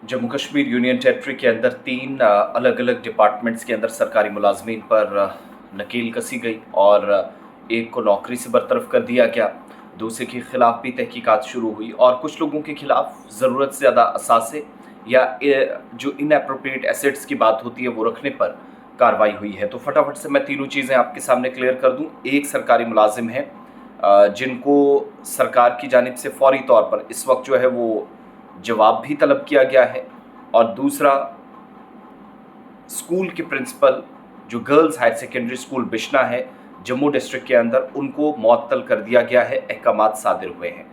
Jammu Kashmir union territory के अंदर तीन अलग अलग डिपार्टमेंट्स के अंदर सरकारी मुलाजमीन पर नकेल कसी गई और एक को नौकरी से बरतरफ कर दिया गया। दूसरे के खिलाफ भी तहकीकात शुरू हुई और कुछ लोगों के खिलाफ ज़रूरत से ज़्यादा असासे या जो इनएप्रोप्रिएट एसेट्स की बात होती है वो रखने पर कार्रवाई हुई है। तो फटाफट से मैं तीनों चीज़ें आपके सामने क्लियर कर दूं। एक सरकारी मुलाजिम है जिनको सरकार की जानिब से फौरी तौर पर इस वक्त जो है वो जवाब भी तलब किया गया है, और दूसरा स्कूल के प्रिंसिपल जो girls higher secondary school Bishna है जम्मू डिस्ट्रिक्ट के अंदर, उनको मुअत्तल कर दिया गया है, अहकामात सादिर हुए हैं।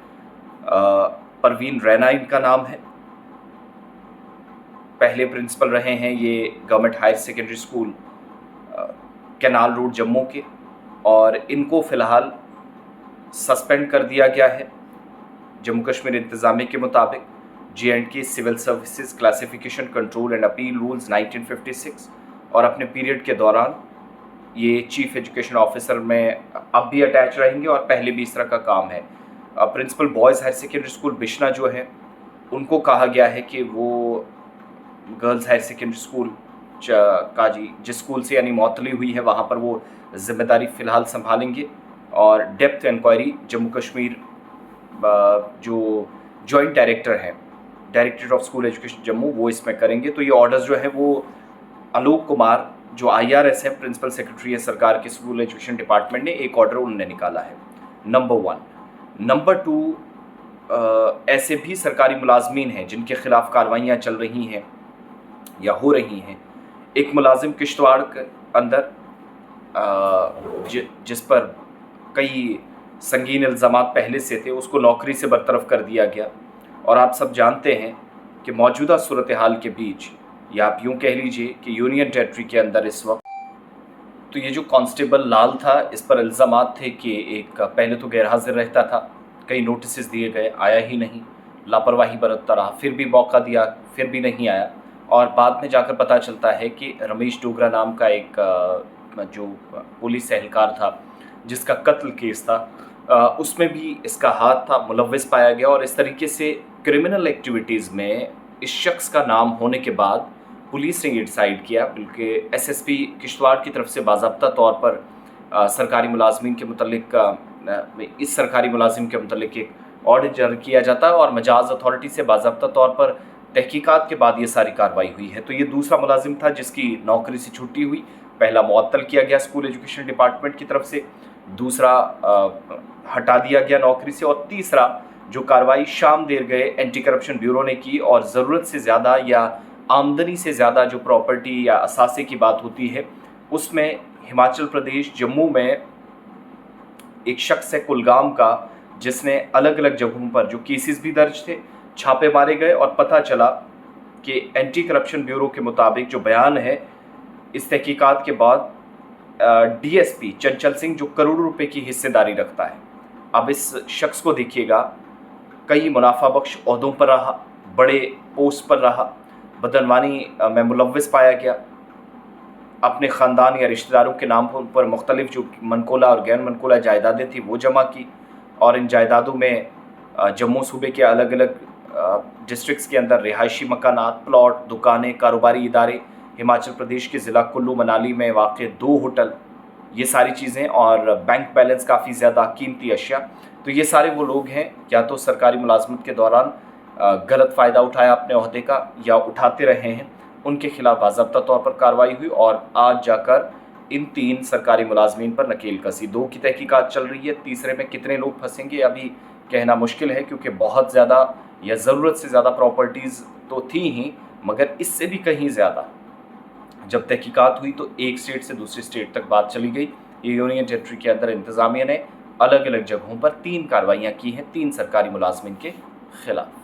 परवीन रैना इनका नाम है, पहले प्रिंसिपल रहे हैं ये government higher secondary school canal road Jammu के, और इनको फ़िलहाल सस्पेंड कर दिया गया है जम्मू कश्मीर इंतज़ामिया के मुताबिक J&K civil services classification control and appeal rules 1956, और अपने पीरियड के दौरान ये चीफ एजुकेशन ऑफिसर में अब भी अटैच रहेंगे और पहले भी इस तरह का काम है। Principal boys higher secondary school Bishna जो है उनको कहा गया है कि वो गर्ल्स हायर सेकेंडरी स्कूल का जिस स्कूल से यानी मुअत्तली हुई है वहाँ पर वो ज़िम्मेदारी फ़िलहाल संभालेंगे, और डेप्थ इंक्वायरी जम्मू कश्मीर जो जॉइंट डायरेक्टर हैं directorate of school education Jammu वो इसमें करेंगे। तो ये ऑर्डर्स जो है वो आलोक कुमार जो IRS है, प्रिंसिपल सेक्रेटरी है सरकार के स्कूल एजुकेशन डिपार्टमेंट ने, एक ऑर्डर उन्होंने निकाला है, नंबर 1। नंबर 2, ऐसे भी सरकारी मुलाजमीन हैं जिनके खिलाफ कार्रवाइयाँ चल रही हैं या हो रही हैं। एक मुलाजिम किश्तवाड़ के अंदर जिस पर कई संगीन इल्ज़ामात पहले से थे, उसको नौकरी से बरतरफ कर दिया गया। और आप सब जानते हैं कि मौजूदा सूरत हाल के बीच, या आप यूँ कह लीजिए कि यूनियन टेरिटरी के अंदर इस वक्त, तो ये जो कांस्टेबल लाल था इस पर इल्ज़ामात थे कि एक पहले तो गैर हाजिर रहता था, कई नोटिस दिए गए, आया ही नहीं, लापरवाही बरतता रहा, फिर भी मौका दिया, फिर भी नहीं आया, और बाद में जाकर पता चलता है कि रमेश डोगरा नाम का एक जो पुलिस एहलकार था जिसका कत्ल केस था उसमें भी इसका हाथ था, मुलव्विस पाया गया। और इस तरीके से क्रिमिनल एक्टिविटीज़ में इस शख्स का नाम होने के बाद पुलिस ने ये डिसाइड किया, बल्कि SSP किश्तवाड़ की तरफ से बाज़ाब्ता तौर पर सरकारी मुलाजमीन के मुतल्लिक इस सरकारी मुलाजिम के मुतल्लिक एक ऑर्डर जारी किया जाता है, और मजाज अथॉरिटी से बाज़ाब्ता तौर पर तहकीकात के बाद ये सारी कार्रवाई हुई है। तो ये दूसरा मुलाजिम था जिसकी नौकरी से छुट्टी हुई, पहला मुअत्तल किया गया स्कूल एजुकेशन डिपार्टमेंट की तरफ से, दूसरा हटा दिया गया नौकरी से, और तीसरा जो कार्रवाई शाम देर गए एंटी करप्शन ब्यूरो ने की, और ज़रूरत से ज़्यादा या आमदनी से ज़्यादा जो प्रॉपर्टी या असासे की बात होती है उसमें हिमाचल प्रदेश जम्मू में एक शख्स है कुलगाम का, जिसने अलग अलग जगहों पर जो केसेस भी दर्ज थे, छापे मारे गए, और पता चला कि एंटी करप्शन ब्यूरो के मुताबिक जो बयान है इस तहकीकात के बाद DSP चंचल सिंह जो करोड़ों रुपए की हिस्सेदारी रखता है। अब इस शख्स को देखिएगा, कई मुनाफा बख्श ओहदों पर रहा, बड़े पोस्ट पर रहा, बदनवानी में मुलव्विस पाया गया, अपने ख़ानदान या रिश्तेदारों के नाम पर मुख्तलिफ जो मनकोला और गैर मनकोला जायदादें थी वो जमा की, और इन जायदादों में जम्मू सूबे के अलग अलग डिस्ट्रिक्ट्स के अंदर रिहायशी मकानात, प्लॉट, दुकानें, कारोबारी इदारे, हिमाचल प्रदेश के ज़िला कुल्लू मनाली में वाक़ 2 होटल, ये सारी चीज़ें, और बैंक बैलेंस काफ़ी ज़्यादा कीमती अशिया। तो ये सारे वो लोग हैं या तो सरकारी मुलाजमत के दौरान गलत फ़ायदा उठाया अपने ओहदे का या उठाते रहे हैं, उनके खिलाफ बाज़ाब्ता तौर पर कार्रवाई हुई, और आज जाकर इन 3 सरकारी मुलाजमीन पर नकेल कसी। 2 की तहकीकात चल रही है, तीसरे में कितने लोग फंसेंगे अभी कहना मुश्किल है, क्योंकि बहुत ज़्यादा या ज़रूरत से ज़्यादा प्रॉपर्टीज़ तो थी ही, मगर इससे भी कहीं ज़्यादा जब तहकीकात हुई तो एक स्टेट से दूसरी स्टेट तक बात चली गई। ये यूनियन टेरिटरी के अंदर इंतज़ामिया ने अलग अलग जगहों पर 3 कार्रवाइयाँ की हैं 3 सरकारी मुलाजमीन के खिलाफ।